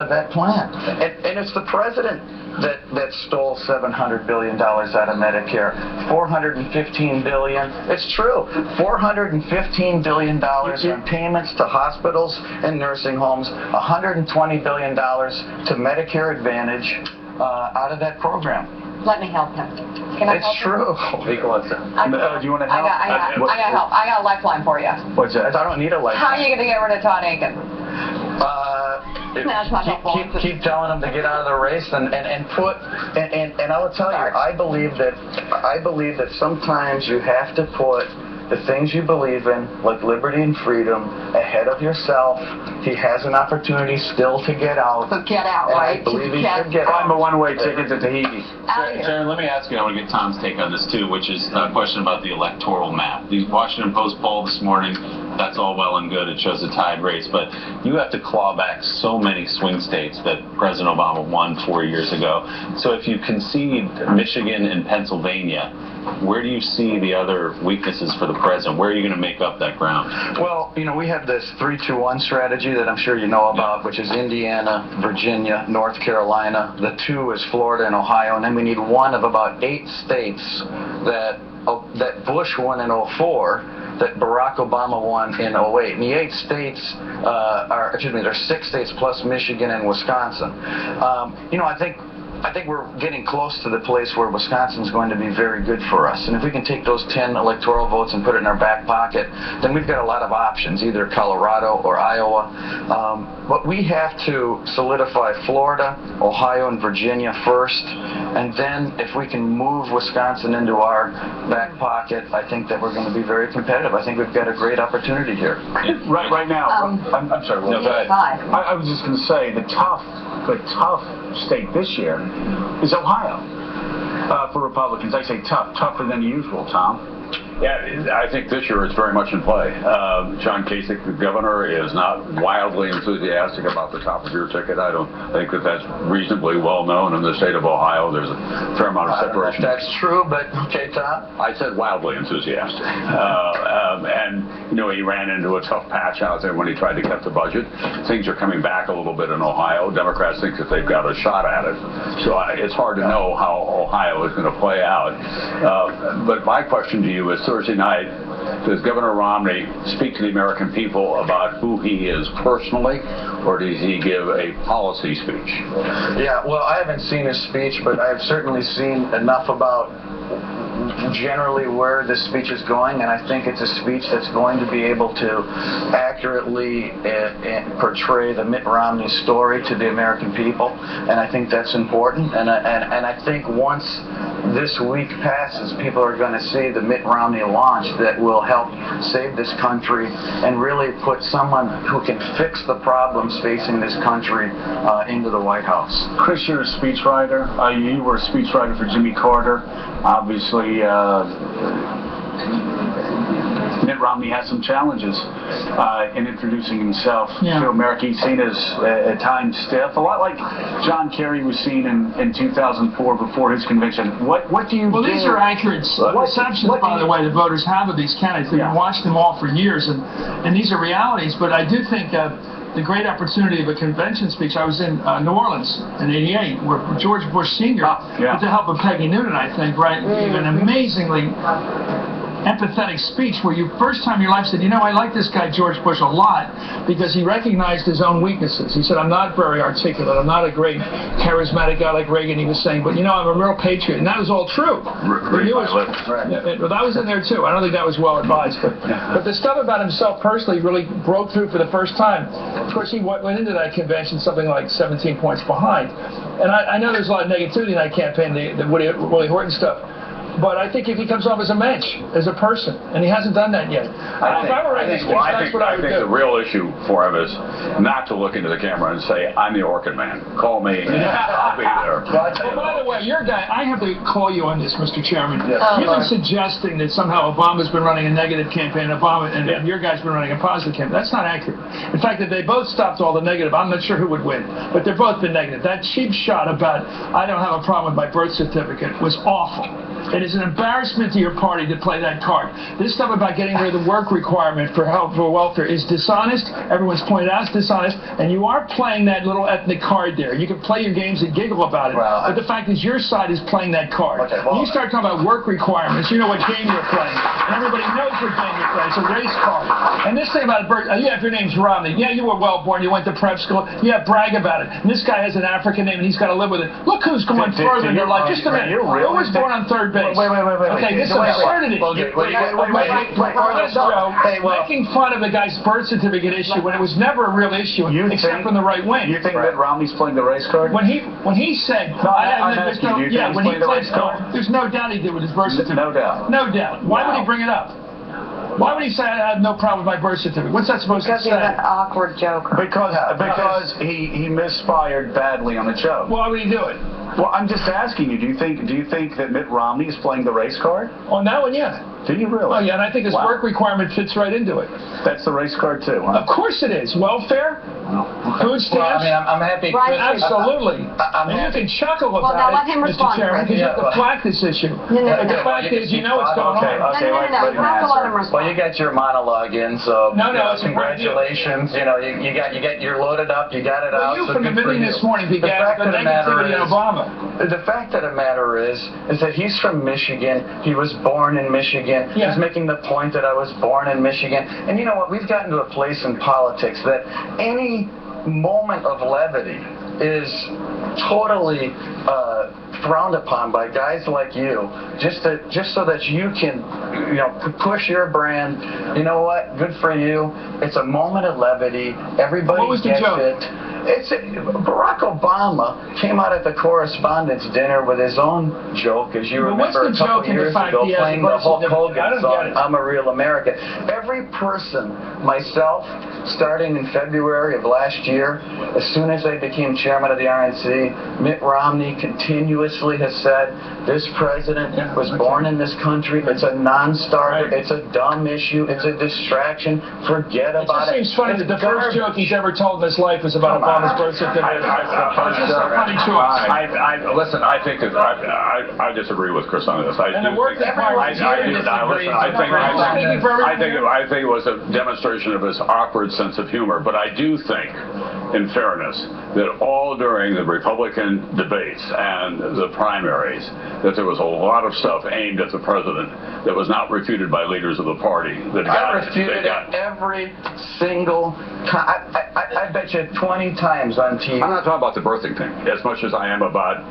that plan. And it's the president that stole $700 billion out of Medicare, $415 billion. It's true, $415 billion in payments to hospitals and nursing homes, $120 billion to Medicare Advantage out of that program. Let me help him. Can I help It's true. him? Do you want to help? I got help. I got a lifeline for you. What's that? I don't need a lifeline. How are you going to get rid of Todd Aiken? Keep telling them to get out of the race and I will tell you, I believe that sometimes you have to put the things you believe in, like liberty and freedom, ahead of yourself. He has an opportunity still to get out. So get out, right? I believe he should get out. I'm a one-way ticket to Tahiti. Sharon, let me ask you, I want to get Tom's take on this too, which is a question about the electoral map. The Washington Post poll this morning, that's all well and good, it shows a tied race, but you have to claw back so many swing states that President Obama won 4 years ago. So if you concede Michigan and Pennsylvania, where do you see the other weaknesses for the president? Where are you going to make up that ground? Well, you know, we have this 3-2-1 strategy that I'm sure you know about, which is Indiana, Virginia, North Carolina. The 2 is Florida and Ohio, and then we need 1 of about 8 states that Bush won in 2004, that Barack Obama won in 2008. And the 8 states there's 6 states plus Michigan and Wisconsin. You know, I think we're getting close to the place where Wisconsin's going to be very good for us. And if we can take those 10 electoral votes and put it in our back pocket, then we've got a lot of options, either Colorado or Iowa. But we have to solidify Florida, Ohio, and Virginia first. And then if we can move Wisconsin into our back pocket, I think that we're going to be very competitive. I think we've got a great opportunity here. Right now, I'm sorry. No, go ahead. I was just going to say the tough state this year is Ohio for Republicans. I say tougher than usual, Tom. Yeah, I think this year it's very much in play. John Kasich, the governor, is not wildly enthusiastic about the top of your ticket. I don't think that that's reasonably well known in the state of Ohio. There's a fair amount of separation. That's true, but okay, Tom. I said wildly enthusiastic. And, you know, he ran into a tough patch out there when he tried to cut the budget. Things are coming back a little bit in Ohio. Democrats think that they've got a shot at it. So it's hard to know how Ohio is going to play out. But my question to you is, Thursday night, does Governor Romney speak to the American people about who he is personally, or does he give a policy speech? Yeah, well, I haven't seen his speech, but I've certainly seen enough about generally where this speech is going, and I think it's a speech that's going to be able to accurately portray the Mitt Romney story to the American people, and I think that's important. And I think once this week passes, people are going to see the Mitt Romney launch that will help save this country and really put someone who can fix the problems facing this country into the White House. Chris, you're a speechwriter. You were a speechwriter for Jimmy Carter. Obviously, Mitt Romney has some challenges in introducing himself to America. He's seen as at times stiff, a lot like John Kerry was seen in 2004 before his conviction. What do you do? Well, these are accurate perceptions, by the way, the voters have of these candidates. They've watched them all for years, and these are realities. But I do think the great opportunity of a convention speech. I was in New Orleans in '88, where George Bush Sr., with the help of Peggy Noonan, I think, gave an amazingly empathetic speech where you first time in your life said, you know, I like this guy George Bush a lot because he recognized his own weaknesses. He said, I'm not very articulate, I'm not a great charismatic guy like Reagan, he was saying, but you know, I'm a real patriot, and that was all true. That was in there too. I don't think that was well advised, but the stuff about himself personally really broke through for the first time. Of course, he went into that convention something like 17 points behind, and I know there's a lot of negativity in that campaign, the Willie Horton stuff. But I think if he comes off as a mensch, as a person, and he hasn't done that yet. I think the real issue for him is not to look into the camera and say, I'm the Orchid Man. Call me, and I'll be there. Well, by the way, your guy, I have to call you on this, Mr. Chairman. You've been suggesting that somehow Obama's been running a negative campaign, and your guy's been running a positive campaign. That's not accurate. In fact, if they both stopped all the negative, I'm not sure who would win. But they've both been negative. That cheap shot about, I don't have a problem with my birth certificate, was awful. It is an embarrassment to your party to play that card. This stuff about getting rid of the work requirement for health for welfare is dishonest. Everyone's pointed out it's dishonest, and you are playing that little ethnic card there. You can play your games and giggle about it, but the fact is your side is playing that card. When you start talking about work requirements, you know what game you're playing, and everybody knows what game you're playing. It's a race card. And this thing about birth, yeah, if your name's Romney, yeah, you were well born, you went to prep school, yeah, brag about it. And this guy has an African name, and he's got to live with it. Look who's going further in your life. Just a minute. Who was born on third base? Wait. Okay, this is absurdity. Making fun of the guy's birth certificate issue when it was never a real issue, except from the right wing. You think Mitt Romney's playing the race card? When he said, there's no doubt he did with his birth certificate. No doubt. No doubt. Why would he bring it up? Why would he say I have no problem with my birth certificate? What's that supposed to say? Because he's an awkward joker. Because he misfired badly on the joke. Why would he do it? Well, I'm just asking you. Do you think that Mitt Romney is playing the race card? On that one, yeah. Do you really? Oh, yeah, and I think his work requirement fits right into it. That's the race card, too, huh? Of course it is. Welfare? Food stamps? Well, I mean, I'm happy. Right. Absolutely. And you can chuckle about now let him it, Mr. respond. Chairman, because you have to flag this issue. No. The fact is, you know what's going on. No. You have to let him respond. Well, you got your monologue in, so congratulations. You you're loaded up. You got it out. You from the beginning this morning began the negativity in Obama. The fact of the matter is that he's from Michigan. He was born in Michigan. Yeah. He's making the point that I was born in Michigan. And you know what? We've gotten to a place in politics that any moment of levity is totally frowned upon by guys like you, just so that you can, push your brand. You know what? Good for you. It's a moment of levity. Everybody gets it. Barack Obama came out at the correspondence dinner with his own joke, as you remember a couple years ago, playing the Hulk Hogan song, I'm a Real American. Every person, myself, starting in February of last year, as soon as I became chairman of the RNC, Mitt Romney continuously has said, this president was born in this country, it's a non-starter, it's a dumb issue, it's a distraction, forget about it. It seems funny that the first joke he's ever told in his life was about Obama's birth certificate. It's just a funny choice. Listen, I think that I disagree with Chris on this. I think it was a demonstration of his awkward sense of humor, but I do think, in fairness, that all during the Republican debates and the primaries, that there was a lot of stuff aimed at the president that was not refuted by leaders of the party. I refuted it every single time. I bet you 20 times on TV. I'm not talking about the birthing thing as much as I am about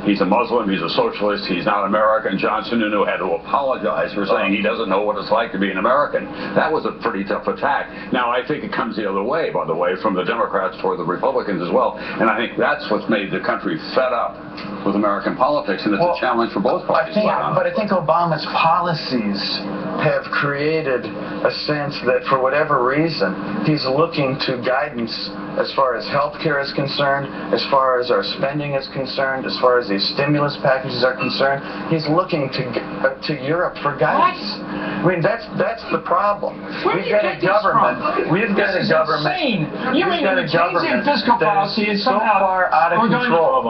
he's a Muslim, he's a socialist, he's not American. John Sununu had to apologize for saying he doesn't know what it's like to be an American. That was a pretty tough attack. Now, I think it comes the other way, by the way, from the Democrats for the Republicans as well. And I think that's what's made the country fed up with American politics, and it's a challenge for both parties. But I think Obama's policies have created a sense that, for whatever reason, he's looking to guidance as far as health care is concerned, as far as our spending is concerned, as far as these stimulus packages are concerned. He's looking to Europe for guidance. I mean, that's the problem. We've got a government. We've got a government. You mean the Keynesian fiscal policy is somehow so far out of control?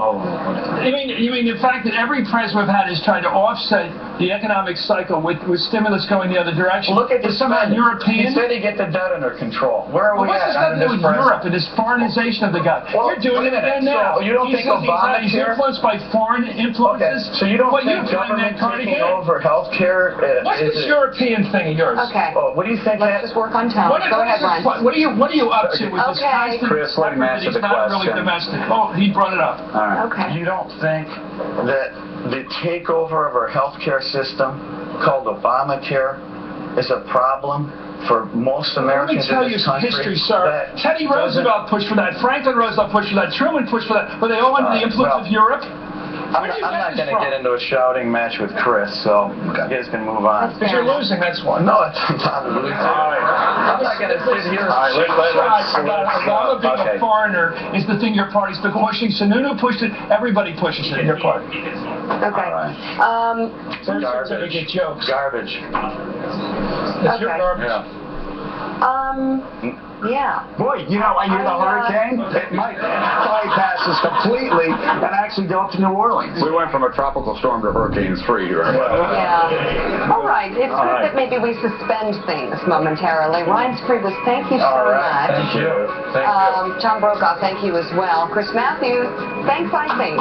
You mean the fact that every president we've had is trying to offset the economic cycle with stimulus going the other direction? Look at the somehow European. He said he'd get the debt under control. Where are we at? What's this got to do with Europe and this foreignization of the guy? You're doing it again now. So you don't think Obama he's influenced by foreign influences? Okay. So you don't think government taking over health care? What's this European thing of yours? Okay. What do you think? Let's just work on tone. Go ahead, Ryan. What are you up to with this constant Chris, let him answer the not really domestic? Oh, he brought it up. All right. Okay. You don't think that the takeover of our health care system, called Obamacare, is a problem for most Americans in this country? Let me tell you history, sir. Teddy Roosevelt pushed for that. Franklin Roosevelt pushed for that. Truman pushed for that. Were they all under the influence of Europe? I'm not going to get into a shouting match with Chris, so you guys can move on. Because you're losing, that's why. No, it's not losing. I'm not going to sit here. Obama being a foreigner is the thing your party's been pushing. Sununu pushed it. Everybody pushes it in your party. Okay. Garbage. Jokes. Garbage. It's your garbage. Yeah. Yeah. Boy, you know, I hear the hurricane, it might bypass us completely and actually go up to New Orleans. We went from a tropical storm to Hurricane 3 here. Yeah. All right. It's good that maybe we suspend things momentarily. REINCE, PIEBUS, thank you so much. Thank you. Thank you. Tom Brokaw, thank you as well. Chris Matthews, thanks, I think.